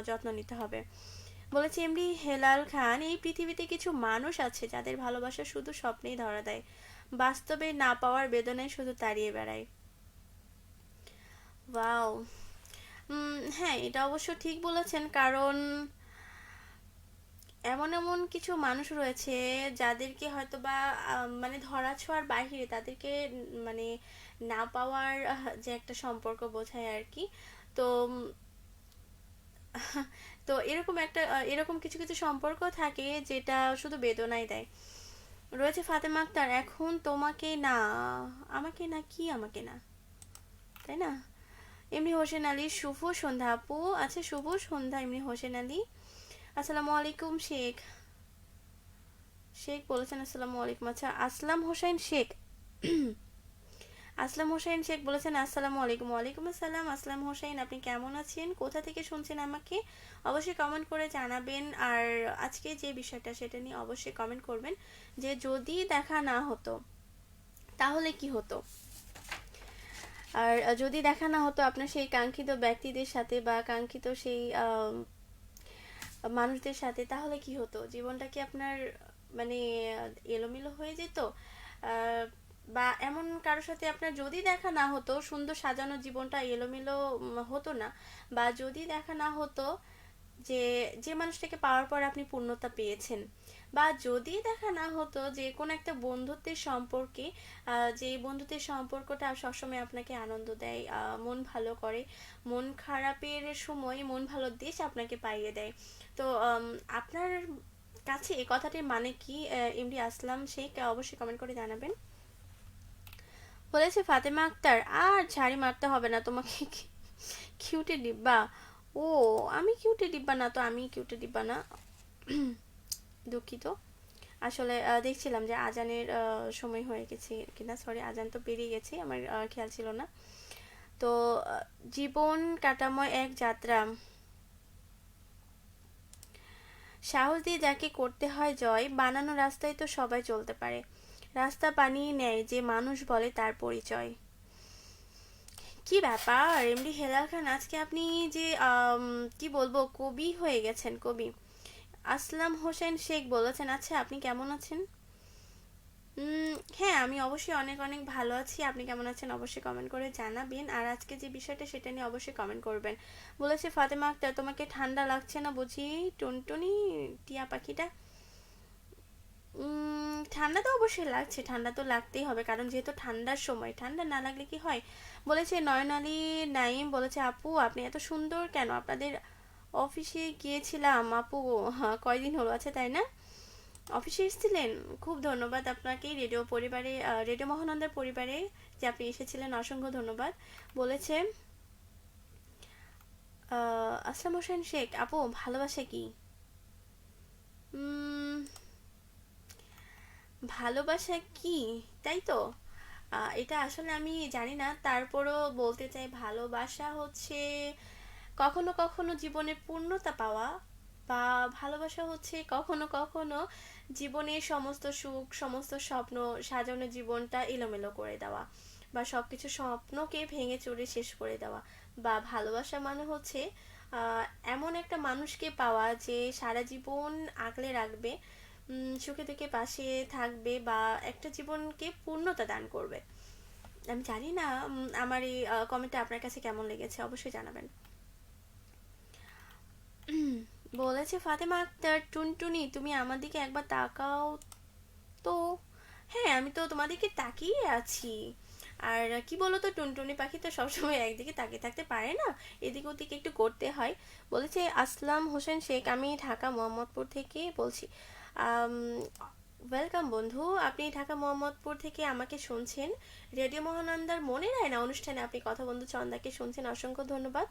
যত্ন নিতে হবে। বলেছে এমডি হেলাল খান, এই পৃথিবীতে কিছু মানুষ আছে যাদের ভালোবাসা শুধু স্বপ্নেই ধরা দেয়, বাস্তবে না পাওয়ার বেদনায় শুধু তাড়িয়ে বেড়ায়। ওয়াও। হ্যাঁ এটা অবশ্য ঠিক বলেছেন, কারণ এমন এমন কিছু মানুষ রয়েছে যাদেরকে হয়তো বা মানে ধরা ছোঁয়ার বাহিরে, তাদেরকে মানে না পাওয়ার যে একটা সম্পর্ক বোঝায় আর কি। তো তো এরকম কিছু কিছু সম্পর্ক থাকে যেটা শুধু বেদনাই দেয়। রয়েছে ফাতেমা আক্তার, এখন তোমাকে না, আমাকে না, কি আমাকে না, তাই না? এমনি হোসেন আলী, শুভ সন্ধ্যা আপু। আচ্ছা শুভ সন্ধ্যা এমনি হোসেন আলী। আসসালামু আলাইকুম শেখ। শেখ বলেছেন আসসালামু আলাইকুম, আচ্ছা আসলাম হোসেন শেখ। আসলাম হোসেন শেখ বলেছেন আসসালামু আলাইকুম। ওয়ালাইকুম আসসালাম আসলাম হোসেন, আপনি কেমন আছেন, কোথা থেকে শুনছেন আমাকে অবশ্যই কমেন্ট করে জানাবেন। আর আজকে যে বিষয়টা সেটা নিয়ে অবশ্যই কমেন্ট করবেন, যে যদি দেখা না হতো তাহলে কি হতো। আর যদি দেখা না হতো আপনার সেই কাঙ্ক্ষিত ব্যক্তিদের সাথে, বা কাঙ্ক্ষিত সেই মানুষদের সাথে, তাহলে কি হতো, জীবনটা কি আপনার মানে এলোমেলো হয়ে যেত? আহ, বা এমন কারোর সাথে আপনার যদি দেখা না হতো, সুন্দর সাজানো জীবনটা এলোমেলো হতো না, বা যদি দেখা না হতো যে যে মানুষটাকে পাওয়ার পর আপনি পূর্ণতা পেয়েছেন, বা যদি দেখা না হতো যে কোনো একটা বন্ধুত্বের সম্পর্কে, যে বন্ধুত্বের সম্পর্কটা সবসময় আপনাকে আনন্দ দেয়, মন ভালো করে, মন খারাপের সময় মন ভালো দেশ আপনাকে পাইয়ে দেয়। তো আপনার কাছে এই কথাটির মানে কি, এমডি আসলাম শেখ, অবশ্যই কমেন্ট করে জানাবেন। বলেছে ফাতেমা আক্তার, আর ঝাড়ি মারতে হবে না তোমাকে, কিউটে ডিব্বা। ও, আমি কিউটে ডিব্বা না তো, আমি কিউটে ডিব্বা না, দুঃখিত। আসলে দেখছিলাম যে আজানের সময় হয়ে গেছে কিনা, সরি, আজান তো পেরিয়ে গেছে, আমার খেয়াল ছিল না। তো জীবন কাটাময় এক যাত্রা, সাহস দিয়ে যাকে করতে হয় জয়, বানানো রাস্তায় তো সবাই চলতে পারে, রাস্তা বানিয়ে নেয় যে মানুষ বলে তার পরিচয়। কি ব্যাপার এমডি হেলাল খান, আজকে আপনি যে কি বলবো, কবি হয়ে গেছেন, কবি। আসলাম হোসেন শেখ বলেছেন, আচ্ছা আপনি কেমন আছেন? হ্যাঁ, আমি অবশ্যই অনেক অনেক ভালো আছি। আপনি কেমন আছেন অবশ্যই কমেন্ট করে জানাবেন, আর আজকে যে বিষয়টা সেটা নিয়ে অবশ্যই কমেন্ট করবেন। বলেছে ফাতেমা আক্তার, তোমাকে ঠান্ডা লাগছে না বুঝি টুনটুনি, টিয়া পাখিটা? ঠান্ডা তো অবশ্যই লাগছে, ঠান্ডা তো লাগতেই হবে, কারণ যেহেতু ঠান্ডার সময়, ঠান্ডা না লাগলে কি হয়। বলেছে নয়ন আলী নাইম, বলেছে আপু আপনি এত সুন্দর কেন, আপনাদের অফিসে গিয়েছিলাম আপু, হ্যাঁ কয়দিন হলো, আছে তাই না? অফিসে এসেছিলেন, খুব ধন্যবাদ আপনাকে রেডিও পরিবারে, রেডিও মহানন্দার পরিবারে যে আপনি এসেছিলেন, অসংখ্য ধন্যবাদ। বলেছে আসলাম হোসেন শেখ, আপু ভালোবাসা কি? উম, ভালোবাসা কি, তাই তো? এটা আসলে আমি জানি না, তারপরও বলতে চাই ভালোবাসা হচ্ছে কখনো কখনো জীবনের পূর্ণতা পাওয়া, বা ভালোবাসা হচ্ছে কখনো কখনো জীবনের সমস্ত সুখ, সমস্ত স্বপ্ন সাজানো জীবনটা এলোমেলো করে দেওয়া, বা সবকিছু স্বপ্নকে ভেঙে চুরে শেষ করে দেওয়া। বা ভালোবাসা মানে হচ্ছে আহ, এমন একটা মানুষকে পাওয়া যে সারা জীবন আগলে রাখবে, সুখে দুঃখে পাশে থাকবে, বা একটা জীবনকে পূর্ণতা দান করবে। আমি জানি না আমার এই কমেন্টটা আপনার কাছে কেমন লেগেছে, অবশ্যই জানাবেন। বলেছে ফাতেমা আক্তার, টুনটুনি তুমি আমার দিকে একবার তাকাও তো। হ্যাঁ, আমি তো তোমাদেরকে তাকিয়ে আছি। আর কি বলো তো, টুনটুনি পাখি তো সবসময় একদিকে তাকিয়ে থাকতে পারে না, এদিক ওদিকে একটু করতে হয়। বলেছে আসলাম হোসেন শেখ, আমি ঢাকা মোহাম্মদপুর থেকে বলছি। ওয়েলকাম বন্ধু, আপনি ঢাকা মোহাম্মদপুর থেকে আমাকে শুনছেন, রেডিও মহানন্দার মনে রায় না অনুষ্ঠানে আপনি কথা বন্ধু চন্দাকে শুনছেন, অসংখ্য ধন্যবাদ।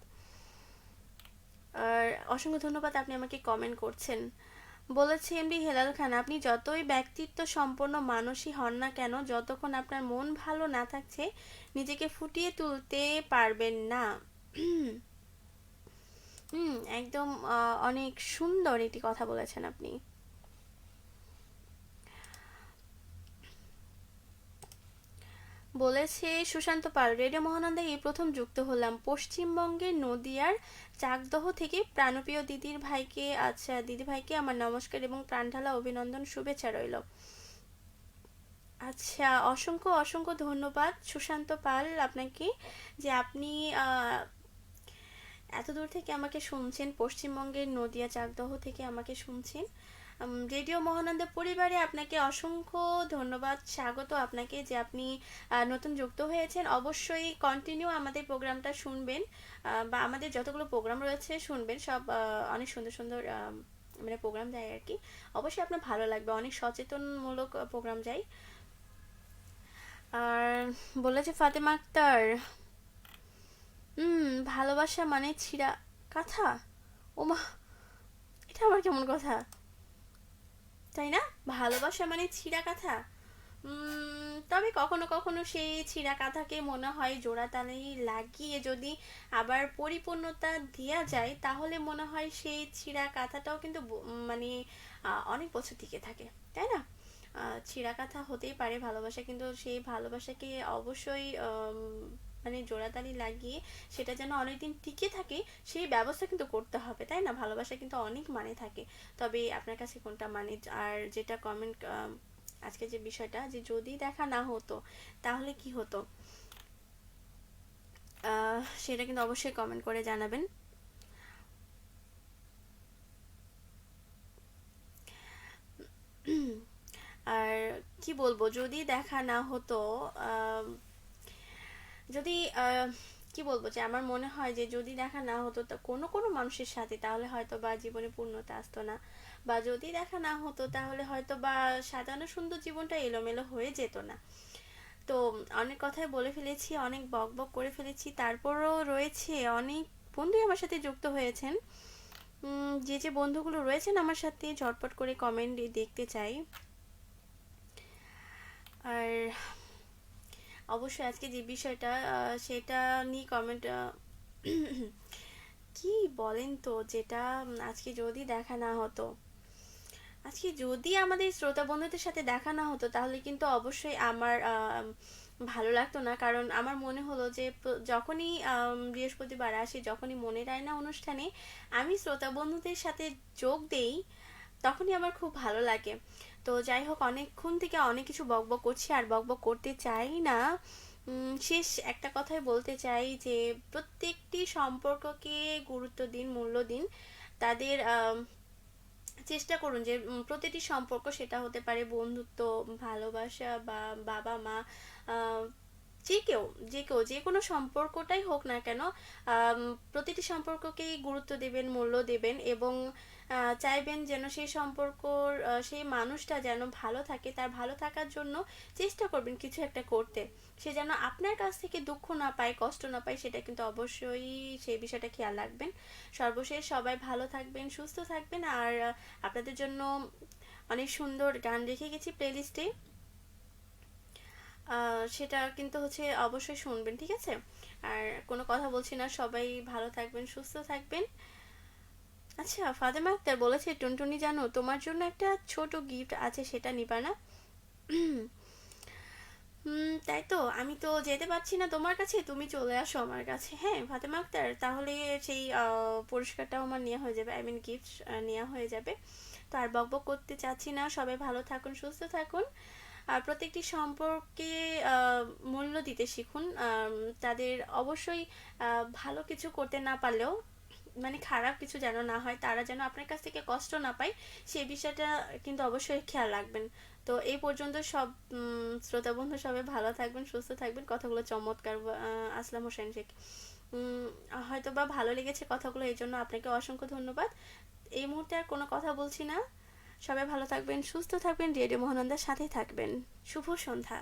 আর অসংখ্য ধন্যবাদ আপনি আমাকে কমেন্ট করছেন। বলেছে এমডি হেলাল খান, আপনি যতই ব্যক্তিত্ব সম্পন্ন মানুষই হন না কেন, যতক্ষণ আপনার মন ভালো না থাকছে নিজেকে ফুটিয়ে তুলতে পারবেন না। একদম অনেক সুন্দর একটি কথা বলেছেন আপনি। বলেছে সুশান্ত পাল, রেডিও মহানন্দায় এই প্রথম যুক্ত হলাম, পশ্চিমবঙ্গের নদিয়ার চাকদহ থেকে। প্রাণপ্রিয় দিদির ভাইকে, আচ্ছা দিদি ভাইকে আমার নমস্কার এবং প্রাণঢালা অভিনন্দন, শুভেচ্ছা রইল। আচ্ছা, অসংখ্য অসংখ্য ধন্যবাদ সুশান্ত পাল আপনাকে, যে আপনি এত দূর থেকে আমাকে শুনছেন, পশ্চিমবঙ্গের নদিয়া চাকদহ থেকে আমাকে শুনছেন। রেডিও মহানন্দা পরিবারে আপনাকে অসংখ্য ধন্যবাদ, স্বাগত আপনাকে, যে আপনি নতুন যুক্ত হয়েছেন। অবশ্যই কন্টিনিউ আমাদের প্রোগ্রামটা শুনবেন, বা আমাদের যতগুলো প্রোগ্রাম রয়েছে শুনবেন, সব অনেক সুন্দর সুন্দর মানে প্রোগ্রাম যায় আর কি। অবশ্যই আপনার ভালো লাগবে, অনেক সচেতনমূলক প্রোগ্রাম যায়। আর বলেছে ফাতেমা আক্তার, ভালোবাসা মানে ছিঁড়া কাঁথা। ওমা, এটা আবার কেমন কথা, তাই না? ভালোবাসা মানে ছিঁড়া কাঁথা। তবে কখনো কখনো সেই ছিঁড়া কাঁথাকে মনে হয় জোড়া তালি লাগিয়ে যদি আবার পরিপূর্ণতা দেওয়া যায়, তাহলে মনে হয় সেই ছিঁড়া কাঁথাটাও কিন্তু মানে অনেক বছর টিকে থাকে, তাই না? ছিঁড়া কাঁথা হতেই পারে ভালোবাসা, কিন্তু সেই ভালোবাসাকে অবশ্যই মানে জোড়াতালি লাগিয়ে সেটা যেন অনেকদিন টিকে থাকে, সেই ব্যবস্থা কিন্তু করতে হবে, তাই না? ভালোবাসা কিন্তু অনেক মানে থাকে। তবে আপনার কাছে কোনটা মানে? আর যেটা কমেন্ট, আজকে যে বিষয়টা, যে যদি দেখা না হতো তাহলে কি হতো, সেটা কিন্তু অবশ্যই কমেন্ট করে জানাবেন। কি বলবো, যদি দেখা না হতো, আম, যদি কি বলবো, যে আমার মনে হয় যে যদি দেখা না হতো তা কোনো কোনো মানুষের সাথে, তাহলে হয়তো বা জীবনে পূর্ণতা আসতো না। বা যদি দেখা না হতো তাহলে হয়তো বা সাজানো সুন্দর জীবনটা এলোমেলো হয়ে যেত না। তো অনেক কথাই বলে ফেলেছি, অনেক বক বক করে ফেলেছি, তারপরও রয়েছে অনেক বন্ধুই আমার সাথে যুক্ত হয়েছেন। যে যে বন্ধুগুলো রয়েছেন আমার সাথে, ঝটপট করে কমেন্ট দেখতে চাই। আর অবশ্যই আজকে যে বিষয়টা সেটা নিয়ে কমেন্ট কি বলেন তো, যেটা আজকে যদি দেখা না হতো, আজকে যদি আমাদের শ্রোতা বন্ধুদের সাথে দেখা না হতো তাহলে কিন্তু অবশ্যই আমার ভালো লাগতো না। কারণ আমার মনে হলো যে যখনই বৃহস্পতিবার আসে, যখনই মনের আয়না অনুষ্ঠানে আমি শ্রোতা বন্ধুদের সাথে যোগ দেই, তখনই আমার খুব ভালো লাগে। তো যাই হোক, অনেকক্ষণ থেকে অনেক কিছু বকবক করছি, আর বকবক করতে চাই না। শেষ একটা কথাই বলতে চাই যে প্রত্যেকটি সম্পর্ককে গুরুত্ব দিন, মূল্য দিন। তাদের চেষ্টা করুন যে প্রতিটি সম্পর্ক, সেটা হতে পারে বন্ধুত্ব, ভালোবাসা বা বাবা মা, আহ, যে কেউ, যে কেউ, যে কোনো সম্পর্কটাই হোক না কেন, আম, প্রতিটি সম্পর্ককেই গুরুত্ব দেবেন, মূল্য দেবেন, এবং চাইবেন যেন সেই সম্পর্কর সেই মানুষটা যেন ভালো থাকে, তার ভালো থাকার জন্য চেষ্টা করবেন কিছু একটা করতে। সে যেন আপনার কাছ থেকে দুঃখ না পায়, কষ্ট না পায়, সেটা কিন্তু অবশ্যই সেই বিষয়টা খেয়াল রাখবেন। সর্বশেষ সবাই ভালো থাকবেন, সুস্থ থাকবেন। আর আপনাদের জন্য অনেক সুন্দর গান রেখে গেছি প্লেলিস্টে, সেটা কিন্তু হচ্ছে অবশ্যই শুনবেন, ঠিক আছে? আর কোনো কথা বলছি না, সবাই ভালো থাকবেন, সুস্থ থাকবেন। আচ্ছা, ফাতেমা আক্তার বলেছে, টুনটুনি জানো তোমার জন্য একটা ছোট গিফট আছে, সেটা নিবা না? তাই তো, আমি তো যেতে পারছি না তোমার কাছে, তুমি চলে আসো আমার কাছে। হ্যাঁ ফাতেমা আক্তার, তাহলে সেই পুরস্কারটাও আমার নেওয়া হয়ে যাবে, আই মিন গিফট নেওয়া হয়ে যাবে। তো আর বকবক করতে চাচ্ছি না, সবাই ভালো থাকুন, সুস্থ থাকুন। আর প্রত্যেকটি সম্পর্কে আহ, মূল্য দিতে শিখুন। তাদের অবশ্যই ভালো কিছু করতে না পারলেও, মানে খারাপ কিছু যেন না হয়, তারা যেন আপনার কাছ থেকে কষ্ট না পায়, সেই বিষয়টা কিন্তু অবশ্যই খেয়াল রাখবেন। তো এই পর্যন্ত সব শ্রোতা বন্ধু সবাই ভালো থাকবেন, সুস্থ থাকবেন। কথাগুলো চমৎকার, আসলাম হোসেন শেখ। উম, হয়তো বা ভালো লেগেছে কথাগুলো, এই জন্য আপনাকে অসংখ্য ধন্যবাদ। এই মুহূর্তে আর কোনো কথা বলছি না। সবাই ভালো থাকবেন, সুস্থ থাকবেন, রেডিও মহানন্দার সাথেই থাকবেন। শুভ সন্ধ্যা।